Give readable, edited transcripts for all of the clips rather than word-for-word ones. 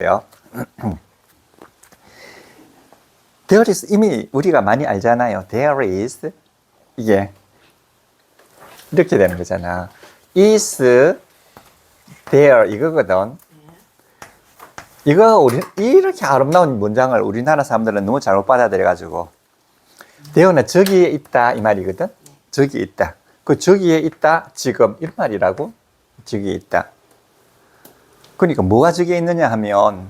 There is 이미 우리가 많이 알잖아요. There is 이게 이렇게 되는 거잖아. Is there 이거거든. 이거 우리 이렇게 아름다운 문장을 우리나라 사람들은 너무 잘못 받아들여가지고 there는 저기에 있다 이 말이거든. 저기에 있다. 그 저기에 있다 지금 이런 말이라고. 저기에 있다. 그러니까 뭐가 저기에 있느냐 하면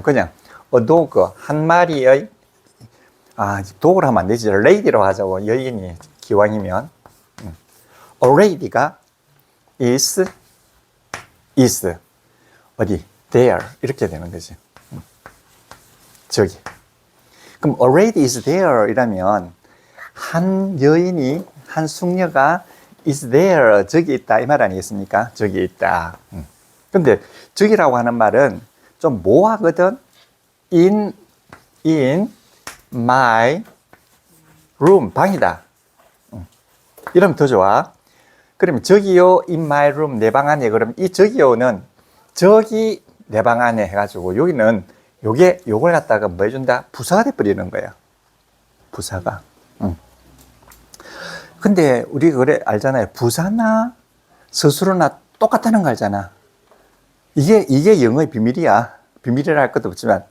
그냥 dog 한 마리의 dog를 하면 안 되지. lady로 하자고. 여인이 기왕이면 a lady가 is 어디 there 이렇게 되는 거지. 저기. 그럼 a lady is there 이라면 한 여인이 한 숙녀가 is there 저기 있다 이 말 아니겠습니까? 저기 있다. 근데 저기라고 하는 말은 좀 모호하거든. in my room 방이다. 이러면 더 좋아. 그러면 저기요 in my room 내 방 안에. 그럼 이 저기요는 저기 내 방 안에 해가지고 여기는 요걸 갖다가 뭐 해준다? 부사가 돼버리는 거야. 부사가. 근데 우리 그래 알잖아요. 부사나 서술어나 똑같다는 거 알잖아. 이게 영어의 비밀이야. 비밀이라 할 것도 없지만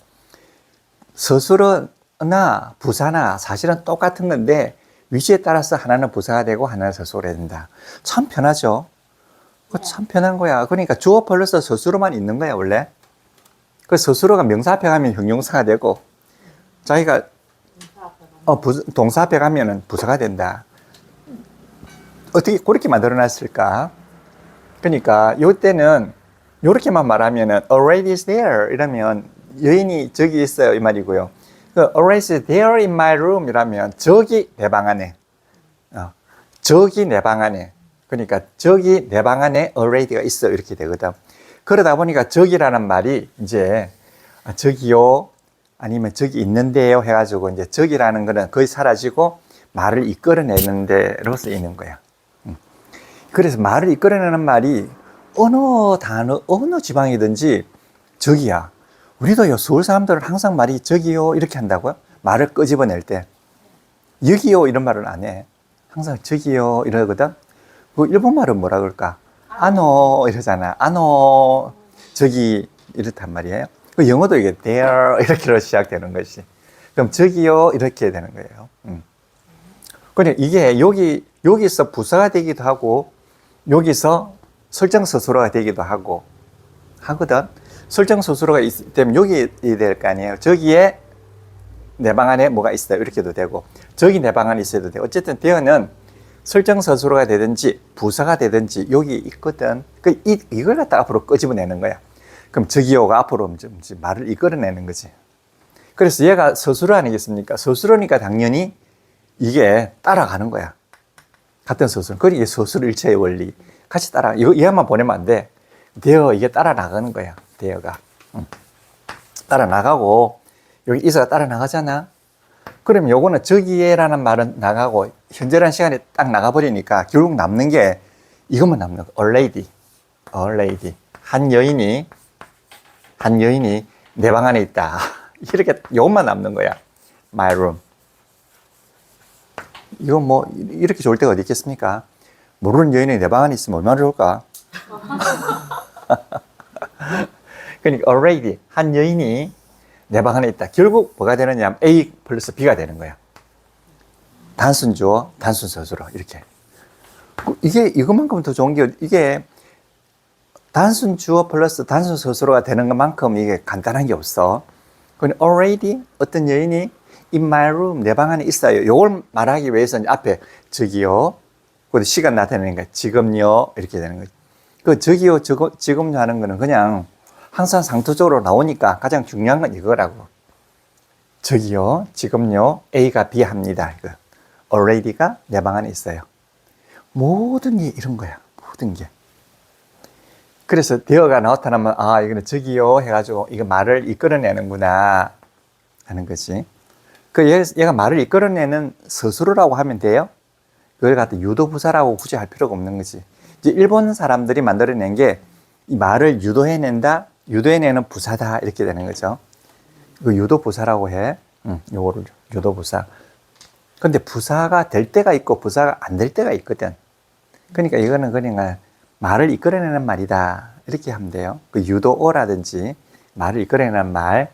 서술어나 부사나 사실은 똑같은 건데 위치에 따라서 하나는 부사가 되고 하나는 서술어가 된다. 참 편하죠. 참 편한 거야. 그러니까 주어 플러스 서술어만 있는 거야 원래. 그 서술어가 명사 앞에 가면 형용사가 되고 자기가 동사 앞에 가면은 부사가 된다. 어떻게 그렇게 만들어 놨을까? 그러니까 요때는 요렇게만 말하면은 already is there 이러면 여인이 저기 있어요 이 말이고요. already is there in my room 이라면 저기 내 방 안에. 저기 내 방 안에. 그러니까 저기 내 방 안에 already가 있어 이렇게 되거든. 그러다 보니까 저기라는 말이 이제 저기요 아니면 저기 있는데요 해가지고 이제 저기라는 거는 거의 사라지고 말을 이끌어내는 데로 쓰이는 거야. 그래서 말을 이끌어내는 말이 어느 단어, 어느 지방이든지 저기야. 우리도요, 서울 사람들은 항상 말이 저기요 이렇게 한다고요? 말을 끄집어낼 때. 여기요 이런 말을 안 해. 항상 저기요 이러거든. 그 일본 말은 뭐라 그럴까? 아노 이러잖아. 아노 저기 이렇단 말이에요. 그 영어도 이게 there 이렇게로 시작되는 것이. 그럼 저기요 이렇게 되는 거예요. 근데 이게 여기서 부사가 되기도 하고 여기서 설정서술어가 되기도 하고 하거든. 설정서술어가 되면 여기 될 거 아니에요. 저기에 내 방 안에 뭐가 있어요 이렇게도 되고 저기 내 방 안에 있어도 되고 어쨌든 대어는 설정서술어가 되든지 부사가 되든지 여기 있거든. 이걸 갖다 앞으로 끄집어내는 거야. 그럼 저기요가 앞으로 말을 이끌어내는 거지. 그래서 얘가 서술어 아니겠습니까? 서술어니까 당연히 이게 따라가는 거야. 같은 서술. 그러니까 이게 서술 일체의 원리. 같이 따라. 얘만 보내면 안 돼. 대어 이게 따라 나가는 거야. 대어가. 따라 나가고 여기 이서가 따라 나가잖아. 그럼 요거는 저기에라는 말은 나가고 현재라는 시간에 딱 나가버리니까 결국 남는 게 이것만 남는 거야. A lady. A lady. 한 여인이 내 방 안에 있다. 이렇게 요것만 남는 거야. My room. 이거 뭐 이렇게 좋을 때가 어디 있겠습니까? 모르는 여인이 내 방 안에 있으면 얼마나 좋을까? 그러니까 already 한 여인이 내 방 안에 있다. 결국 뭐가 되느냐 하면 A 플러스 B가 되는 거야. 단순주어, 단순서술어 이렇게. 이게 이것만큼 더 좋은 게 이게 단순주어 플러스 단순서술어가 되는 것만큼 이게 간단한 게 없어. 그러니까 already 어떤 여인이 in my room 내 방 안에 있어요. 이걸 말하기 위해서 앞에 저기요, 그 시간 나타내는 거야. 지금요 이렇게 되는 거지. 그 저기요, 지금요 하는 거는 그냥 항상 상투적으로 나오니까 가장 중요한 건 이거라고. 저기요, 지금요, A가 B 합니다. 이거. already가 내 방 안에 있어요. 모든 게 이런 거야. 모든 게. 그래서 대어가 나타나면 이거는 저기요 해가지고 이거 말을 이끌어내는구나 하는 거지. 얘가 말을 이끌어내는 서술어라고 하면 돼요. 그걸 갖다 유도부사라고 굳이 할 필요가 없는 거지. 이제 일본 사람들이 만들어낸 게 이 말을 유도해낸다, 유도인에는 부사다 이렇게 되는 거죠. 그 유도부사라고 해. 요거를 유도부사. 근데 부사가 될 때가 있고 부사가 안 될 때가 있거든. 그러니까 이거는 그냥 말을 이끌어내는 말이다 이렇게 하면 돼요. 그 유도어라든지 말을 이끌어내는 말.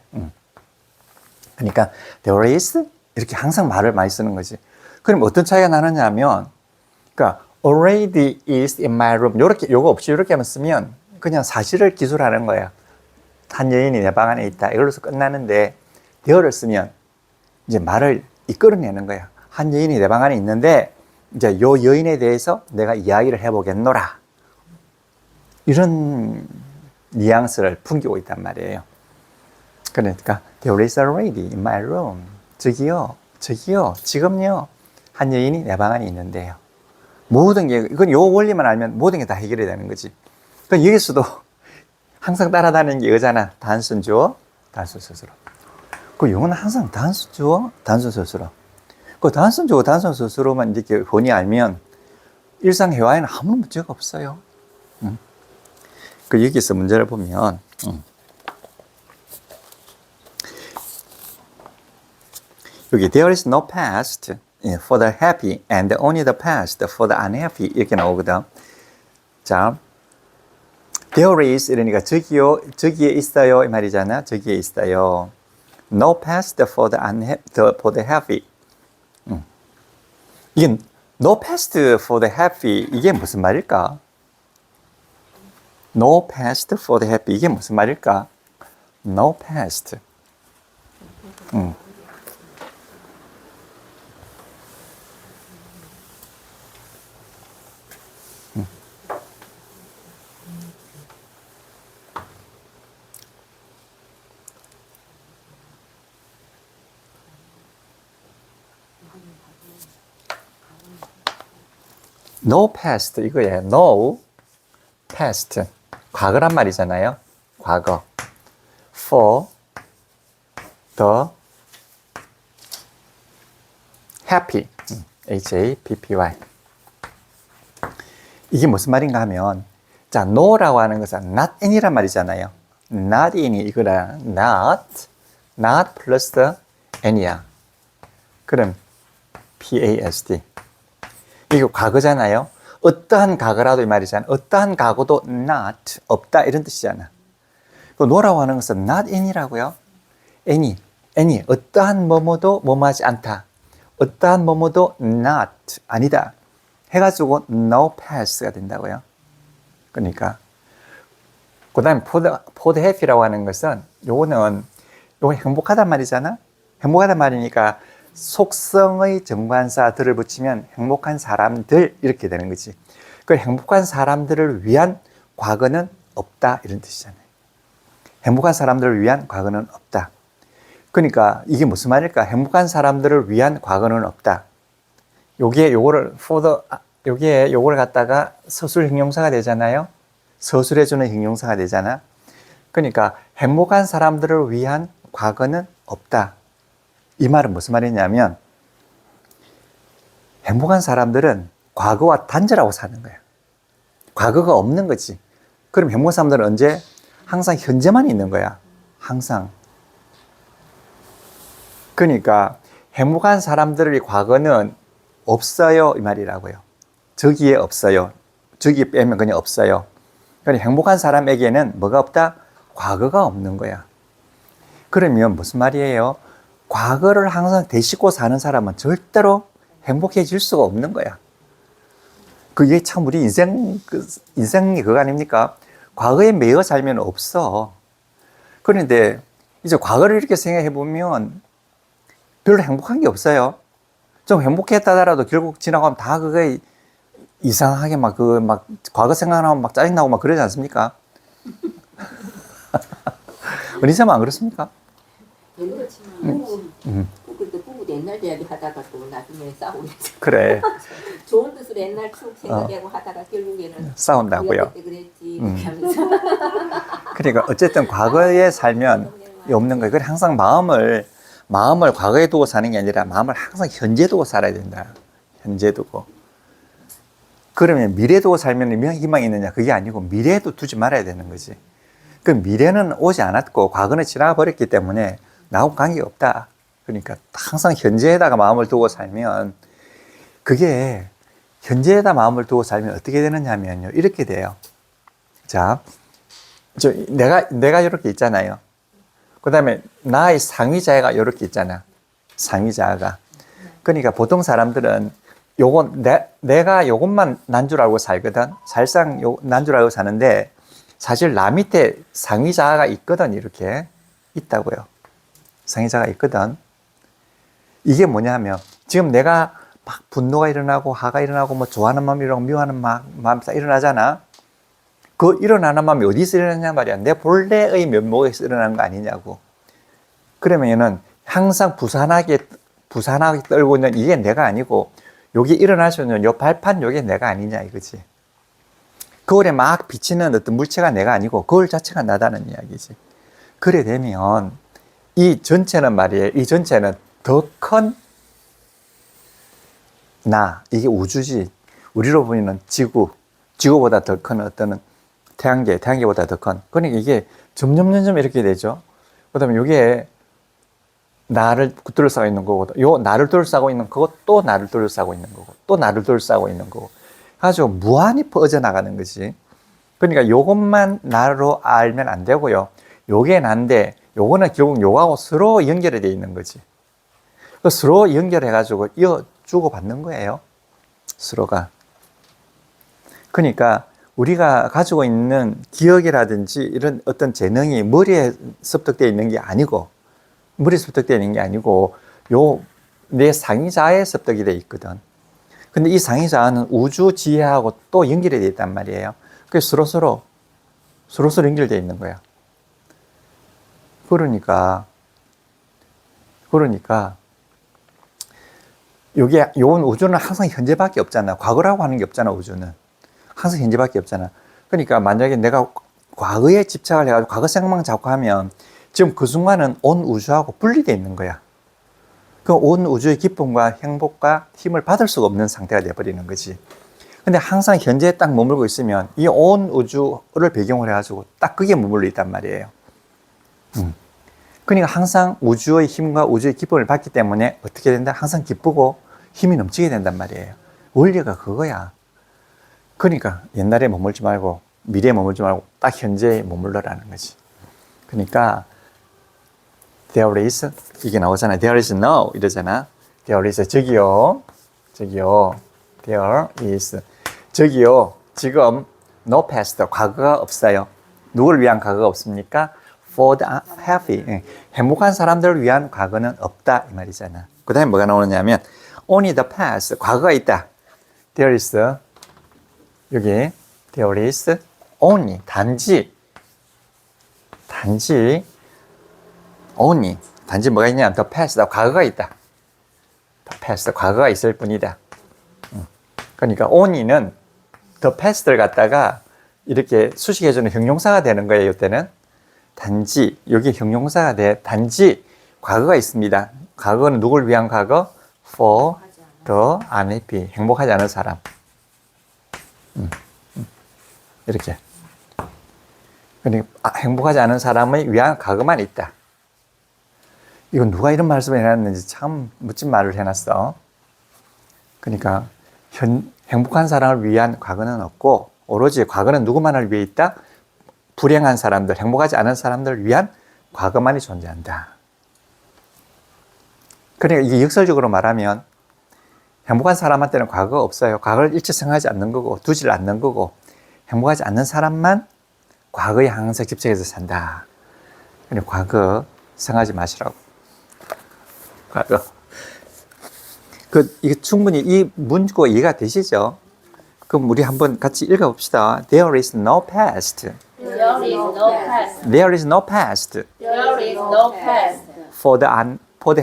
그러니까 there is 이렇게 항상 말을 많이 쓰는 거지. 그럼 어떤 차이가 나느냐 하면, 그러니까 already is in my room 요렇게, 요거 없이 이렇게 하면 쓰면 그냥 사실을 기술하는 거야. 한 여인이 내 방 안에 있다 이걸로서 끝나는데, there를 쓰면 이제 말을 이끌어내는 거야. 한 여인이 내 방 안에 있는데 이제 요 여인에 대해서 내가 이야기를 해보겠노라, 이런 뉘앙스를 풍기고 있단 말이에요. 그러니까 there is a lady in my room. 저기요 지금요 한 여인이 내 방 안에 있는데요. 모든 게, 이건 요 원리만 알면 모든 게 다 해결이 되는 거지. 그러니까 여기서도 항상 따라다니는 게 이거잖아. 단순 주어, 단순 스스로. 그 용어는 항상 단순 주어, 단순 스스로. 그 단순 주어, 단순 스스로만 이렇게 본이 알면 일상 회화에는 아무 문제가 없어요. 그 여기서 문제를 보면, 여기 there is no past for the happy and only the past for the unhappy 이렇게 나오거든. 자, there is 이러니까 저기요, 저기에 있어요 이 말이잖아. 저기에 있어요. No past for the happy. 이게 no past for the happy 이게 무슨 말일까? No past for the happy 이게 무슨 말일까? No past. No past 이거예요. No past 과거란 말이잖아요. 과거. For the happy. happy. 이게 무슨 말인가 하면, 자, no라고 하는 것은 not in이란 말이잖아요. not in이 이거라. not 플러스 n이야. 그럼 past. 이거 과거잖아요. 어떠한 과거라도 이 말이잖아. 어떠한 과거도 not, 없다 이런 뜻이잖아. 그 no라고 하는 것은 not in이라고요. any, 어떠한 뭐뭐도 뭐뭐하지 않다. 어떠한 뭐뭐도 not, 아니다. 해가지고 no pass가 된다고요. 그러니까 그 다음에 for the happy라고 하는 것은 요거 행복하단 말이잖아. 행복하단 말이니까 속성의 정관사들을 붙이면 행복한 사람들 이렇게 되는 거지. 그 행복한 사람들을 위한 과거는 없다 이런 뜻이잖아요. 행복한 사람들을 위한 과거는 없다. 그러니까 이게 무슨 말일까? 행복한 사람들을 위한 과거는 없다. 요거를 요거를 갖다가 서술 형용사가 되잖아요. 서술해주는 형용사가 되잖아. 그러니까 행복한 사람들을 위한 과거는 없다. 이 말은 무슨 말이냐면, 행복한 사람들은 과거와 단절하고 사는 거야. 과거가 없는 거지. 그럼 행복한 사람들은 언제? 항상 현재만 있는 거야. 항상. 그러니까 행복한 사람들의 과거는 없어요 이 말이라고요. 저기에 없어요. 저기 빼면 그냥 없어요. 그러니까 행복한 사람에게는 뭐가 없다? 과거가 없는 거야. 그러면 무슨 말이에요? 과거를 항상 되씹고 사는 사람은 절대로 행복해질 수가 없는 거야. 그게 참 우리 인생이 그거 아닙니까? 과거에 매여 살면 없어. 그런데 이제 과거를 이렇게 생각해 보면 별로 행복한 게 없어요. 좀 행복했다 하더라도 결국 지나가면 다 그게 이상하게 막 과거 생각나면 막 짜증나고 막 그러지 않습니까? 은희쌤은 안 그렇습니까? 부부도 옛날 이야기 하다가 또 나중에 싸우고 그래. 좋은 뜻으로 옛날 추억 생각하고 하다가 결국에는 싸운다고요. 그때 그랬지 그렇게 하면서 그러니까 어쨌든 과거에 살면 없는 거예요. 그래 항상 마음을 과거에 두고 사는 게 아니라 마음을 항상 현재 두고 살아야 된다. 현재 두고. 그러면 미래 두고 살면 희망이 있느냐? 그게 아니고 미래에도 두지 말아야 되는 거지. 그 미래는 오지 않았고 과거는 지나가 버렸기 때문에 나하고 관계가 없다. 그러니까 항상 현재에다가 마음을 두고 살면 그게 현재에다 마음을 두고 살면 어떻게 되느냐 하면요. 이렇게 돼요. 자, 내가 이렇게 있잖아요. 그 다음에 나의 상위자가 이렇게 있잖아. 상위자가. 그러니까 보통 사람들은 내가 요것만 난 줄 알고 살거든. 사실상 난 줄 알고 사는데 사실 나 밑에 상위자가 있거든. 이렇게 있다고요. 상위자가 있거든. 이게 뭐냐 하면 지금 내가 막 분노가 일어나고 화가 일어나고 뭐 좋아하는 마음이 일어나고 미워하는 마음이 딱 일어나잖아. 그 일어나는 마음이 어디서 일어나냐 말이야. 내 본래의 면목에서 일어나는 거 아니냐고. 그러면은 항상 부산하게 떨고 있는 이게 내가 아니고 여기 일어날 수 있는 요 발판 요게 내가 아니냐 이거지. 거울에 막 비치는 어떤 물체가 내가 아니고 거울 자체가 나다는 이야기지. 그래 되면 이 전체는 말이에요. 이 전체는 더 큰 나, 이게 우주지. 우리로 보이는 지구보다 더 큰 어떤 태양계보다 더 큰. 그러니까 이게 점점 이렇게 되죠. 그 다음에 이게 나를 둘러싸고 있는 거고, 요 나를 둘러싸고 있는 거고, 또 나를 둘러싸고 있는 거고, 또 나를 둘러싸고 있는 거고. 아주 무한히 퍼져나가는 거지. 그러니까 요것만 나로 알면 안 되고요. 요게 난데, 요거는 결국 요하고 서로 연결이 돼 있는 거지. 서로 연결해가지고 주고 받는 거예요. 서로가. 그러니까 우리가 가지고 있는 기억이라든지 이런 어떤 재능이 머리에 습득되어 있는 게 아니고, 내 상위자에 습득이 되어 있거든. 근데 이 상위자는 우주 지혜하고 또 연결이 되어 있단 말이에요. 그래서 서로 연결되어 있는 거야. 그러니까 요건 우주는 항상 현재밖에 없잖아. 과거라고 하는 게 없잖아, 우주는. 항상 현재밖에 없잖아. 그러니까 만약에 내가 과거에 집착을 해가지고 과거 생각만 자꾸 하면 지금 그 순간은 온 우주하고 분리되어 있는 거야. 그 온 우주의 기쁨과 행복과 힘을 받을 수가 없는 상태가 되어버리는 거지. 근데 항상 현재에 딱 머물고 있으면 이 온 우주를 배경으로 해가지고 딱 그게 머물러 있단 말이에요. 그러니까 항상 우주의 힘과 우주의 기쁨을 받기 때문에 어떻게 된다? 항상 기쁘고 힘이 넘치게 된단 말이에요. 원리가 그거야. 그러니까 옛날에 머물지 말고 미래에 머물지 말고 딱 현재에 머물러라는 거지. 그러니까 there is 이게 나오잖아. there is no 이러잖아. there is 저기요. there is 저기요. 지금 no past 과거가 없어요. 누구를 위한 과거가 없습니까? for the happy 행복한 사람들을 위한 과거는 없다 이 말이잖아. 그 다음에 뭐가 나오느냐면 only the past 과거가 있다. there is 여기 there is only 단지 only 단지 뭐가 있냐 the past 과거가 있다. the past 과거가 있을 뿐이다. 그러니까 only는 the past를 갖다가 이렇게 수식해주는 형용사가 되는 거예요. 이때는 단지 여기 형용사가 돼. 단지 과거가 있습니다. 과거는 누굴 위한 과거? For the unhappy 행복하지 않은 사람. 이렇게. 그러니까 행복하지 않은 사람을 위한 과거만 있다. 이건 누가 이런 말씀을 해놨는지 참 멋진 말을 해놨어. 그러니까 행복한 사람을 위한 과거는 없고 오로지 과거는 누구만을 위해 있다? 불행한 사람들, 행복하지 않은 사람들을 위한 과거만이 존재한다. 그러니까 이게 역설적으로 말하면 행복한 사람한테는 과거가 없어요. 과거를 일체 생각하지 않는 거고 두질 않는 거고 행복하지 않는 사람만 과거에 항상 집착해서 산다. 그러니까 과거 생각하지 마시라고. 과거. 이게 충분히 이 문구 이해가 되시죠? 그럼 우리 한번 같이 읽어봅시다. There is no past. There is no past. There is no past There is no past. for the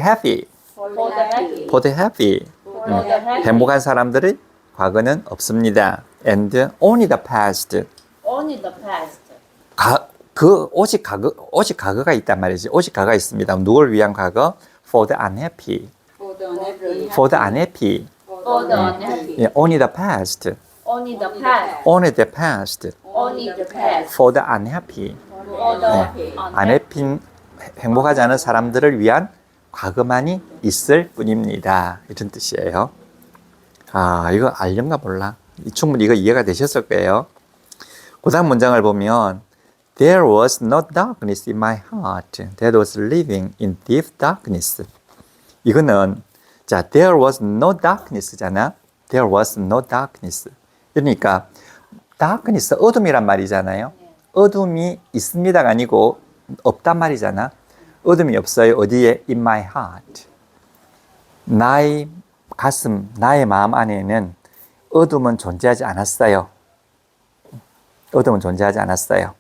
happy. For the happy. For the happy. For the happy. 행복한 사람들의 과거는 없습니다. And only the past. Only the past. 오직 과거가 있단 말이지. 오직 과거가 있습니다. 누굴 위한 과거? For the unhappy. For the unhappy. For the unhappy. For the unhappy. Yeah, only the past. Only the past. Only the past. Only the past. For the unhappy. For order 네. on 안에 핀 행복하지 않은 사람들을 위한 과거만이 있을 뿐입니다. 이런 뜻이에요. 아, 이거 알련가 몰라. 충분히 이거 이해가 되셨을 거예요. 그 다음 문장을 보면 There was no darkness in my heart that was living in deep darkness. 이거는 자, there was no darkness잖아. There was no darkness. 그러니까 darkness, 어둠이란 말이잖아요. 어둠이 있습니다가 아니고 없단 말이잖아. 어둠이 없어요. 어디에? In my heart. 나의 가슴, 나의 마음 안에는 어둠은 존재하지 않았어요. 어둠은 존재하지 않았어요.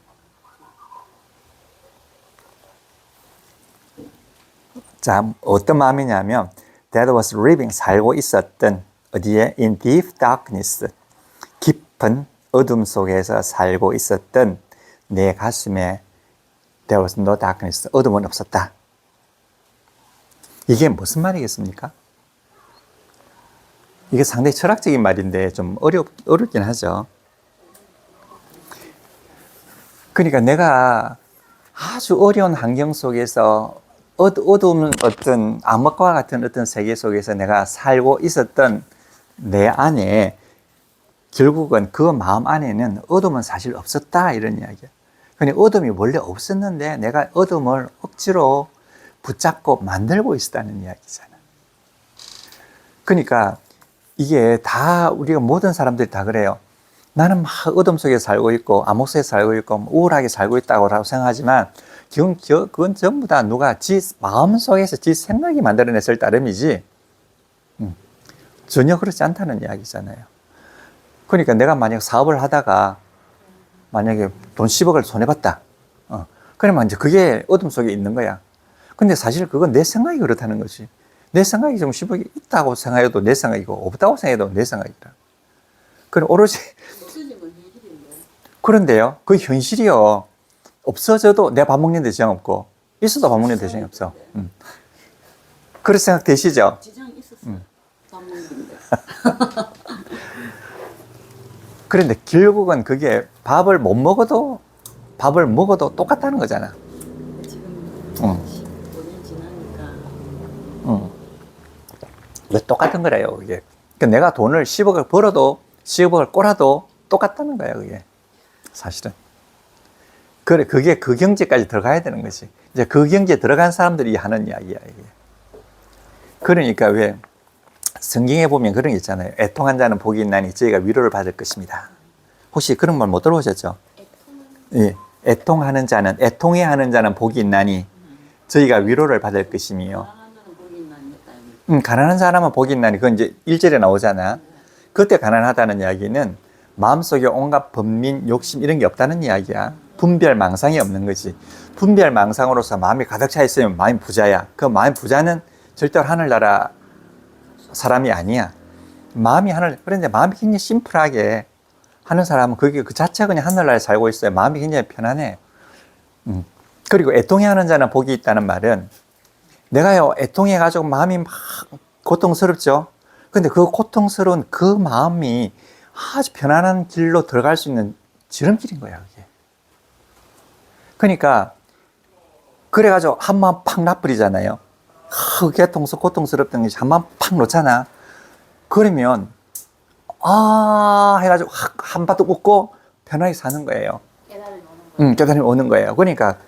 자, 어떤 마음이냐면 that was living, 살고 있었던 어디에? In deep darkness. 깊은 어둠 속에서 살고 있었던 내 가슴에 there was no darkness. 어둠은 없었다. 이게 무슨 말이겠습니까? 이게 상당히 철학적인 말인데 좀 어렵긴 하죠. 그러니까 내가 아주 어려운 환경 속에서 어두운 어떤 암흑과 같은 어떤 세계 속에서 내가 살고 있었던 내 안에 결국은 그 마음 안에는 어둠은 사실 없었다 이런 이야기야. 그러니까 어둠이 원래 없었는데 내가 어둠을 억지로 붙잡고 만들고 있었다는 이야기잖아. 그러니까 이게 다 우리가 모든 사람들이 다 그래요. 나는 막 어둠 속에 살고 있고 암흑 속에 살고 있고 우울하게 살고 있다고 생각하지만 그건 전부 다 누가 지 마음속에서 지 생각이 만들어냈을 따름이지 전혀 그렇지 않다는 이야기잖아요. 그러니까 내가 만약 사업을 하다가 만약에 돈 10억을 손해봤다. 그러면 이제 그게 어둠 속에 있는 거야. 근데 사실 그건 내 생각이 그렇다는 거지. 내 생각이 좀 10억이 있다고 생각해도 내 생각이고 없다고 생각해도 내 생각이라. 그럼 오로지 그런데요. 그 현실이요. 없어져도 내가 밥 먹는 데 지장 없고 있어도 밥 먹는 데 지장이 없어. 그런 생각 되시죠? 지장이 있었어요. 밥 먹는데. 그런데 결국은 그게 밥을 먹어도 똑같다는 거잖아. 지금 15년 지나니까 왜 똑같은 거래요, 그게. 그러니까 내가 돈을 10억을 벌어도 10억을 꼴아도 똑같다는 거예요, 그게. 사실은. 그래, 그게 그 경제까지 들어가야 되는 거지. 이제 그 경제에 들어간 사람들이 하는 이야기야, 이게. 그러니까 왜 성경에 보면 그런 게 있잖아요. 애통한 자는 복이 있나니 저희가 위로를 받을 것입니다. 혹시 그런 말 못 들어보셨죠? 예. 애통해 하는 자는 복이 있나니 저희가 위로를 받을 것이며. 가난한 복이 있나니 가난한 사람은 복이 있나니 그건 이제 1절에 나오잖아. 그때 가난하다는 이야기는 마음속에 온갖 번민, 욕심 이런 게 없다는 이야기야. 분별, 망상이 없는 거지. 분별, 망상으로서 마음이 가득 차 있으면 마음이 부자야. 그 마음이 부자는 절대로 하늘나라 사람이 아니야. 마음이 그런데 마음이 굉장히 심플하게 하는 사람은 그게 그 자체가 그냥 하늘나라에 살고 있어요. 마음이 굉장히 편안해. 그리고 애통해하는 자는 복이 있다는 말은 내가요, 애통해가지고 마음이 막 고통스럽죠? 근데 그 고통스러운 그 마음이 아주 편안한 길로 들어갈 수 있는 지름길인 거야, 그게. 그러니까, 그래가지고 한 마음 팍 놔버리잖아요. 고통스럽던 게 한 마음 팍 놓잖아. 그러면, 해가지고 한바둑 웃고 편하게 사는 거예요. 깨달음이 오는 거예요. 깨달음이 오는 거예요. 그러니까,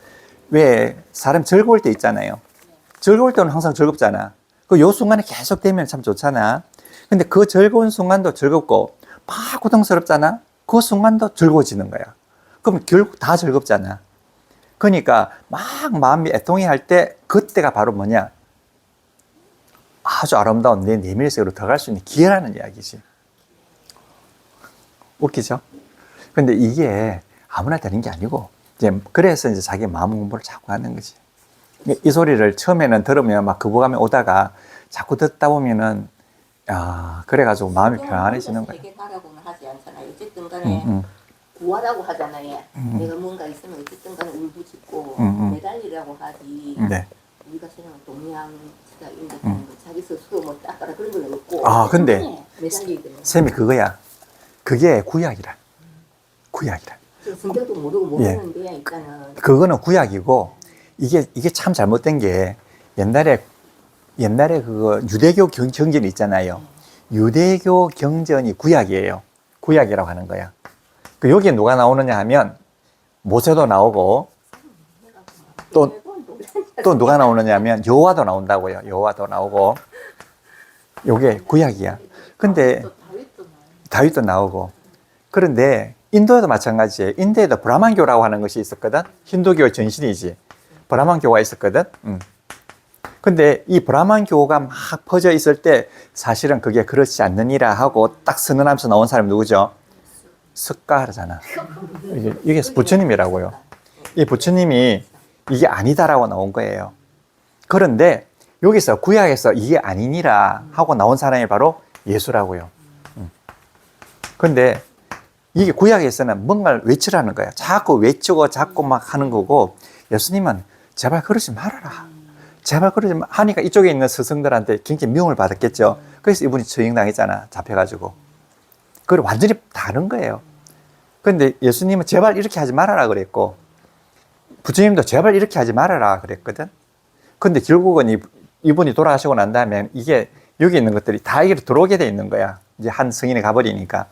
왜 사람 즐거울 때 있잖아요. 즐거울 때는 항상 즐겁잖아. 요 순간에 계속 되면 참 좋잖아. 근데 그 즐거운 순간도 즐겁고, 막 고통스럽잖아. 그 순간도 즐거워지는 거야. 그럼 결국 다 즐겁잖아. 그러니까 막 마음이 애통해 할 때 그때가 바로 뭐냐? 아주 아름다운 내 내면의 세계로 들어갈 수 있는 기회라는 이야기지. 웃기죠? 근데 이게 아무나 되는 게 아니고, 그래서 이제 자기 마음 공부를 자꾸 하는 거지. 이 소리를 처음에는 들으면 막 거부감이 오다가 자꾸 듣다 보면은, 그래가지고 마음이 편안해지는 거야. 세계 가라고는 하지 않잖아요. 어쨌든 간에 구하라고 하잖아요. 내가 뭔가 있으면 어쨌든 간에 울부짖고 매달리라고 하지. 네. 우리가 생각하는 동양시가 인정하는 거 자기 스스로 뭐 닦아라 그런 건 없고. 근데 매달리게 되는 쌤이 그거야. 그게 구약이라. 구약이라. 성경도 모르고 예. 모르는데 일단은 그거는 구약이고, 이게 참 잘못된 게, 옛날에 그거 유대교 경전이 있잖아요. 유대교 경전이 구약이에요. 구약이라고 하는 거야. 그 여기에 누가 나오느냐 하면, 모세도 나오고, 또 누가 나오느냐 하면, 여호와도 나온다고요. 여호와도 나오고, 요게 구약이야. 근데, 또 다윗도 나와요. 다윗도 나오고. 그런데 인도에도 마찬가지예요. 인도에도 브라만교라고 하는 것이 있었거든. 힌두교의 전신이지. 브라만교가 있었거든. 근데 이 브라만교가 막 퍼져 있을 때 사실은 그게 그렇지 않느니라 하고 딱 선언하면서 나온 사람이 누구죠? 스가르잖아. 이게 부처님이라고요. 이 부처님이 이게 아니다라고 나온 거예요. 그런데 여기서 구약에서 이게 아니니라 하고 나온 사람이 바로 예수라고요. 근데 이게 구약에서는 뭔가를 외치라는 거야. 자꾸 외치고 자꾸 막 하는 거고, 예수님은 제발 그러지 말아라. 제발 그러지 마. 하니까 이쪽에 있는 스승들한테 굉장히 미움을 받았겠죠. 그래서 이분이 처형당했잖아. 잡혀가지고. 그걸 완전히 다른 거예요. 근데 예수님은 제발 이렇게 하지 말아라 그랬고, 부처님도 제발 이렇게 하지 말아라 그랬거든. 근데 결국은 이분이 돌아가시고 난 다음에 이게 여기 있는 것들이 다 여기로 들어오게 돼 있는 거야. 이제 한 성인이 가버리니까.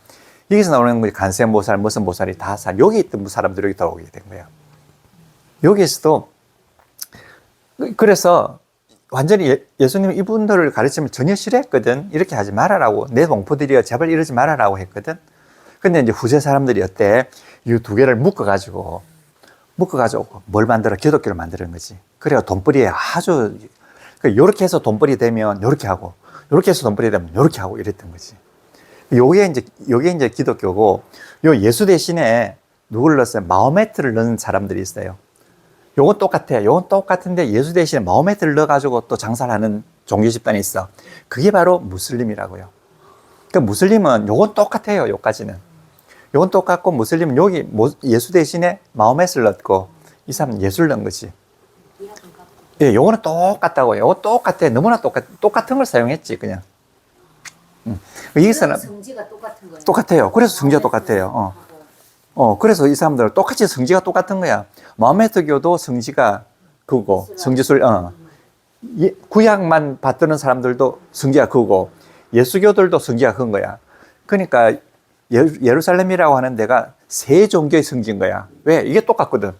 여기서 나오는 게 간세보살, 무슨 보살이 다 여기 있던 사람들이 여기 들어오게 된 거야. 여기에서도, 그래서 완전히 예수님은 이분들을 가르치면 전혀 싫어했거든. 이렇게 하지 말아라고. 내 동포들이여 제발 이러지 말아라고 했거든. 근데 이제 후세 사람들이 어때? 이 두 개를 묶어가지고 뭘 만들어? 기독교를 만드는 거지. 그래야 돈벌이에 아주, 요렇게 해서 돈벌이 되면 요렇게 하고, 요렇게 해서 돈벌이 되면 요렇게 하고 이랬던 거지. 요게 이제 기독교고, 요 예수 대신에 누구를 넣었어요? 마호메트를 넣은 사람들이 있어요. 요건 똑같아요. 요건 똑같은데 예수 대신에 마호메트를 넣어가지고 또 장사를 하는 종교 집단이 있어. 그게 바로 무슬림이라고요. 그러니까 무슬림은 요건 똑같아요. 요까지는. 요건 똑같고, 무슬림은 여기 예수 대신에 마호메트를 넣고, 이 사람은 예수를 넣은 거지. 예, 요거는 똑같다고요. 요거 똑같아. 너무나 똑같은 걸 사용했지, 그냥. 여기서는 성지가 똑같은 거예요. 똑같아요. 그래서 성지가 똑같아요. 그래서 이 사람들은 똑같이 성지가 똑같은 거야. 마호메트교도 성지가 그거, 성지술, 구약만 받드는 사람들도 성지가 그거, 예수교들도 성지가 그건 거야. 그러니까 예루살렘이라고 하는 데가 세 종교의 성지인 거야. 왜? 이게 똑같거든.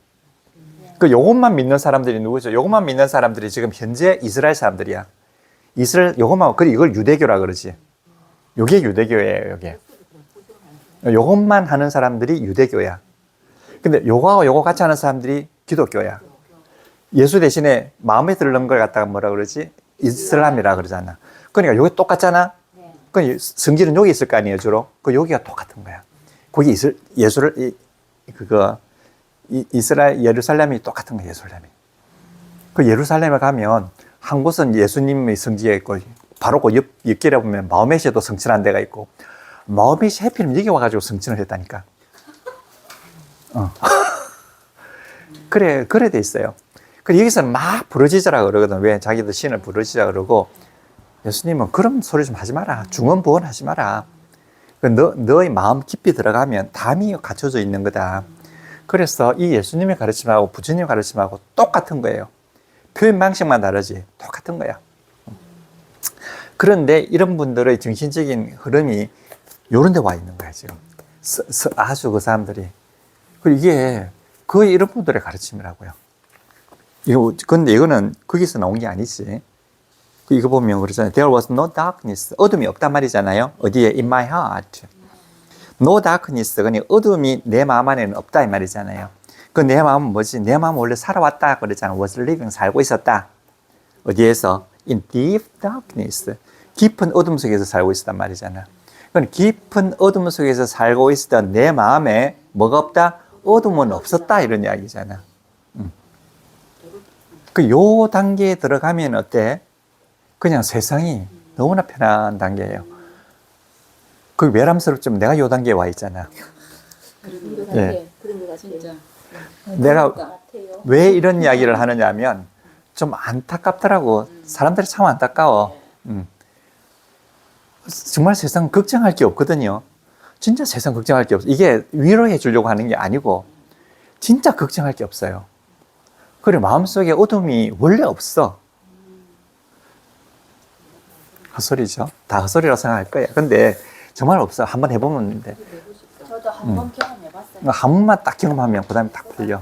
그 요것만 믿는 사람들이 누구죠? 요것만 믿는 사람들이 지금 현재 이스라엘 사람들이야. 요것만, 그래, 이걸 유대교라 그러지. 요게 유대교예요, 요게. 요것만 하는 사람들이 유대교야. 근데 요거하고 요거 같이 하는 사람들이 기독교야. 예수 대신에 마음에 들는 걸 갖다가 뭐라 그러지? 이슬람이라 그러잖아. 그러니까 요게 똑같잖아? 그 성질은 여기 있을 거 아니에요, 주로? 그 여기가 똑같은 거야. 거기 이스라엘, 예루살렘이 똑같은 거야, 예루살렘이. 그 예루살렘에 가면 한 곳은 예수님의 성지가 있고, 바로 그 옆길에 보면 마호메시도 성친한 데가 있고, 마호메시 해필이면 여기 와가지고 성친을 했다니까. 그래 돼 있어요. 그래, 여기서는 막 부르짖으라 그러거든. 왜? 자기들 신을 부르짖으라 그러고, 예수님은 그런 소리 좀 하지 마라. 중언부언 하지 마라. 너의 마음 깊이 들어가면 담이 갖춰져 있는 거다. 그래서 이 예수님의 가르침하고 부처님의 가르침하고 똑같은 거예요. 표현 방식만 다르지 똑같은 거야. 그런데 이런 분들의 정신적인 흐름이 이런 데 와 있는 거야, 지금. 아주 그 사람들이. 그리고 이게 거의 이런 분들의 가르침이라고요. 근데 이거는 거기서 나온 게 아니지. 이거 보면 그러잖아요. There was no darkness. 어둠이 없단 말이잖아요. 어디에? In my heart. No darkness. 그러니까 어둠이 내 마음 안에는 없다 이 말이잖아요. 그 내 마음은 뭐지? 내 마음은 원래 살아왔다 그러잖아. Was living. 살고 있었다. 어디에서? In deep darkness. 깊은 어둠 속에서 살고 있었단 말이잖아. 그러니까 깊은 어둠 속에서 살고 있었던 내 마음에 뭐가 없다? 어둠은 없었다 이런 이야기잖아. 요 단계에 들어가면 어때? 그냥 세상이 너무나 편한 단계예요. 그 외람스럽지만 내가 요 단계에 와 있잖아. 예. 그런 것 같아요. 진짜. 내가 같아요. 왜 이런 이야기를 하느냐 하면 좀 안타깝더라고. 사람들이 참 안타까워. 정말 세상 걱정할 게 없거든요. 진짜 세상 걱정할 게 없어. 이게 위로해 주려고 하는 게 아니고 진짜 걱정할 게 없어요. 그리고 마음속에 어둠이 원래 없어. 헛소리죠. 다 헛소리라고 생각할 거예요. 근데 정말 없어. 한번 해보면 돼. 저도 한 번 경험해봤어요. 한 번만 딱 경험하면 그 다음에 딱 풀려.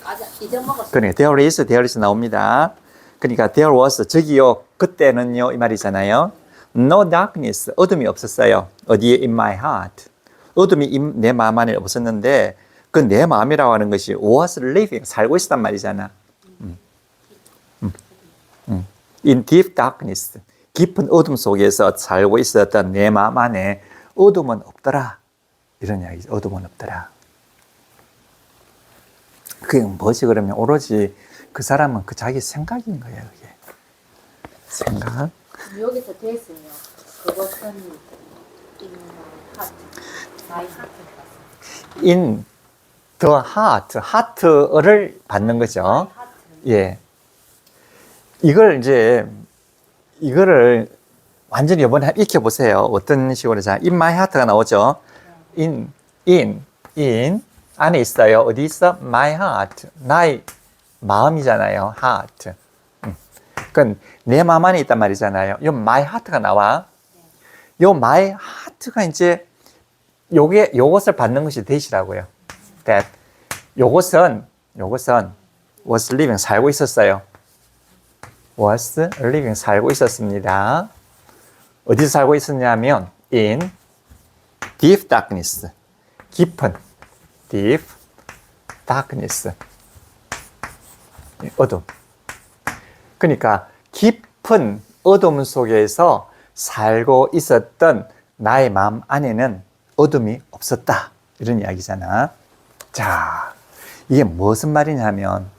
맞아. 잊어먹었어. 그러니까 there is 나옵니다. 그러니까 there was, 저기요, 그때는요, 이 말이잖아요. No darkness, 어둠이 없었어요. 어디에? In my heart. 어둠이 내 마음 안에 없었는데 그 내 마음이라고 하는 것이 was living, 살고 있었단 말이잖아. In deep darkness, 깊은 어둠 속에서 살고 있었던 내 마음 안에 어둠은 없더라. 이런 이야기죠. 어둠은 없더라. 그게 뭐지 그러면 오로지 그 사람은 그 자기 생각인 거예요. 그게 생각. 여기서 됐으면 그것은 in my heart. In the heart, heart를 받는 거죠. 예. 이거를 완전히 이번에 익혀보세요. 어떤 식으로. 자, in my heart가 나오죠. in 안에 있어요. 어디 있어? my heart. 나의 마음이잖아요. heart. 그건 내 마음 안에 있단 말이잖아요. 요 my heart가 나와. 요 my heart가 이제 요것을 받는 것이 that이라고요. that. 요것은 was living, 살고 있었어요. was living, 살고 있었습니다. 어디서 살고 있었냐면 in deep darkness, 깊은 deep darkness, 어둠. 그러니까 깊은 어둠 속에서 살고 있었던 나의 마음 안에는 어둠이 없었다. 이런 이야기잖아. 자, 이게 무슨 말이냐면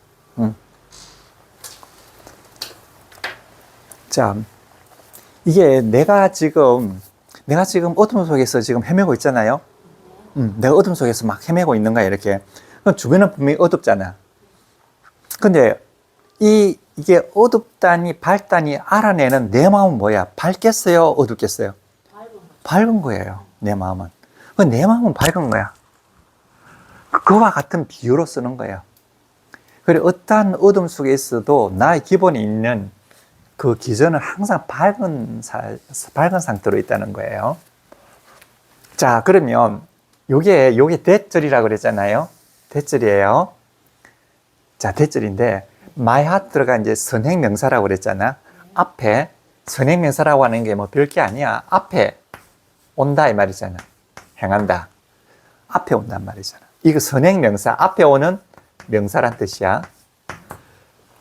자, 이게 내가 지금 어둠 속에서 지금 헤매고 있잖아요. 내가 어둠 속에서 막 헤매고 있는 거야, 이렇게. 그럼 주변은 분명히 어둡잖아. 근데 이게 어둡다니 밝다니 알아내는 내 마음은 뭐야? 밝겠어요? 어둡겠어요? 밝은 거예요, 내 마음은. 내 마음은 밝은 거야. 그와 같은 비유로 쓰는 거예요. 그리고 어떠한 어둠 속에 있어도 나의 기본에 있는 그 기전은 항상 밝은 상태로 있다는 거예요. 자, 그러면 요게 대절이라고 그랬잖아요. 대절이에요. 자, 대절인데 my heart가 이제 선행명사라고 그랬잖아. 앞에 선행명사라고 하는 게 뭐 별게 아니야. 앞에 온다 이 말이잖아. 행한다. 앞에 온단 말이잖아. 이거 선행명사, 앞에 오는 명사란 뜻이야.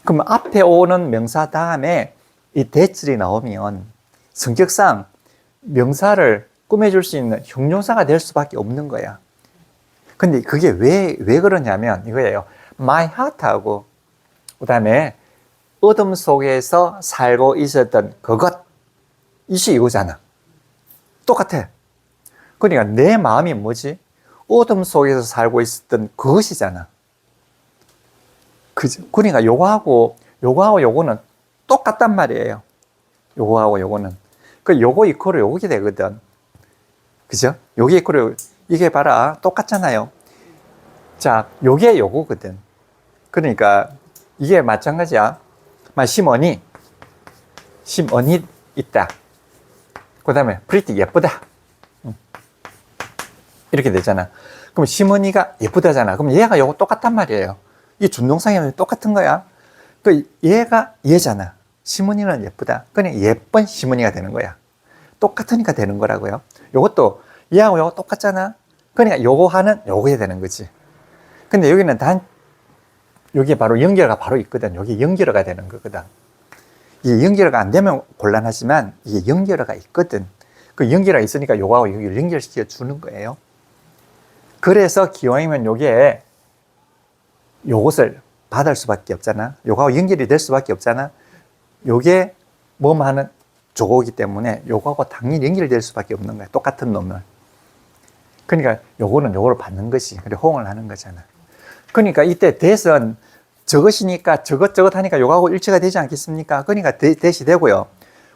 그럼 앞에 오는 명사 다음에 이 대절이 나오면 성격상 명사를 꾸며줄 수 있는 형용사가 될 수밖에 없는 거야. 근데 그게 왜 그러냐면 이거예요. my heart하고 그 다음에 어둠 속에서 살고 있었던 그것, 이시 이거잖아. 똑같아. 그러니까 내 마음이 뭐지? 어둠 속에서 살고 있었던 그것이잖아. 그죠? 그러니까 요거하고 요거는 똑같단 말이에요. 요거하고 요거는. 그 요거 이퀄로 요게 되거든. 그죠? 요게 이퀄로 이게 봐라. 똑같잖아요. 자, 요게 요거거든. 그러니까 이게 마찬가지야. 심언이 있다. 그 다음에 pretty, 예쁘다. 이렇게 되잖아. 그럼 심언이가 예쁘다잖아. 그럼 얘가 요거 똑같단 말이에요. 이 준동사형이 똑같은 거야. 그 얘가 얘잖아. 심은이는 예쁘다. 그냥 예쁜 심은이가 되는 거야. 똑같으니까 되는 거라고요. 요것도 얘하고 요거 똑같잖아. 그러니까 요거 하는 요거 해야 되는 거지. 근데 여기는 여기 바로 연결어가 바로 있거든. 여기 연결어가 되는 거거든. 이게 연결어가 안 되면 곤란하지만 이게 연결어가 있거든. 그 연결어가 있으니까 요거하고 여기를 연결시켜 주는 거예요. 그래서 기왕이면 요것을 받을 수밖에 없잖아. 요거하고 연결이 될 수밖에 없잖아. 요게 뭐뭐 하는 조거기 때문에 요거하고 당연히 연결될 수밖에 없는 거야. 똑같은 놈을. 그러니까 요거는 요거를 받는 것이, 그래 호응을 하는 거잖아. 그러니까 이때 대선 저것이니까 저것 하니까 요거하고 일치가 되지 않겠습니까? 그러니까 대시 되고요.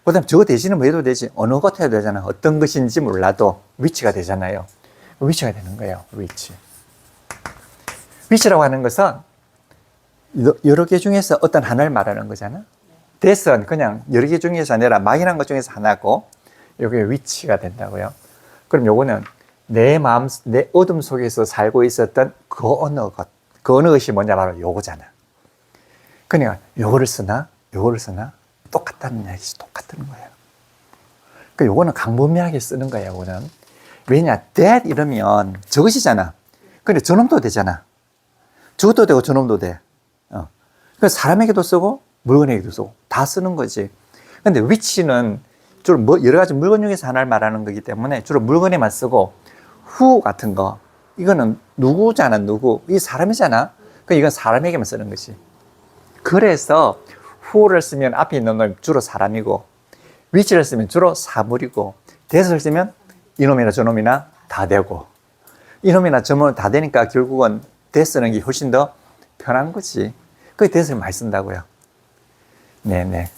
그 다음 저거 대신에 뭐 해도 되지. 어느 것 해도 되잖아. 어떤 것인지 몰라도 위치가 되잖아요. 위치가 되는 거예요. 위치. 위치라고 하는 것은 여러 개 중에서 어떤 하나를 말하는 거잖아. that은 그냥 여러 개 중에서 아니라 막연한 것 중에서 하나고, 이게 위치가 된다고요. 그럼 요거는 내 마음, 내 어둠 속에서 살고 있었던 그 어느 것, 그 어느 것이 뭐냐, 바로 요거잖아. 그러니까 요거를 쓰나 똑같다는 이야기지. 똑같은 거예요. 그 요거는 강분명하게 쓰는 거예요. 요거는 왜냐, that 이러면 저것이잖아. 근데 저놈도 되잖아. 저것도 되고 저놈도 돼. 그 사람에게도 쓰고 물건에게도 쓰고 다 쓰는 거지. 근데 which는 주로 여러 가지 물건 중에서 하나를 말하는 거기 때문에 주로 물건에만 쓰고, who 같은 거 이거는 누구잖아. 누구, 이 사람이잖아. 그 이건 사람에게만 쓰는 거지. 그래서 who를 쓰면 앞에 있는 건 주로 사람이고, which를 쓰면 주로 사물이고, that을 쓰면 이놈이나 저놈이나 다 되고, 이놈이나 저놈 다 되니까 결국은 that 쓰는 게 훨씬 더 편한 거지. 그 that을 많이 쓴다고요. 네네.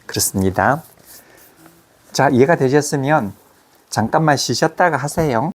그렇습니다. 자, 이해가 되셨으면 잠깐만 쉬셨다가 하세요.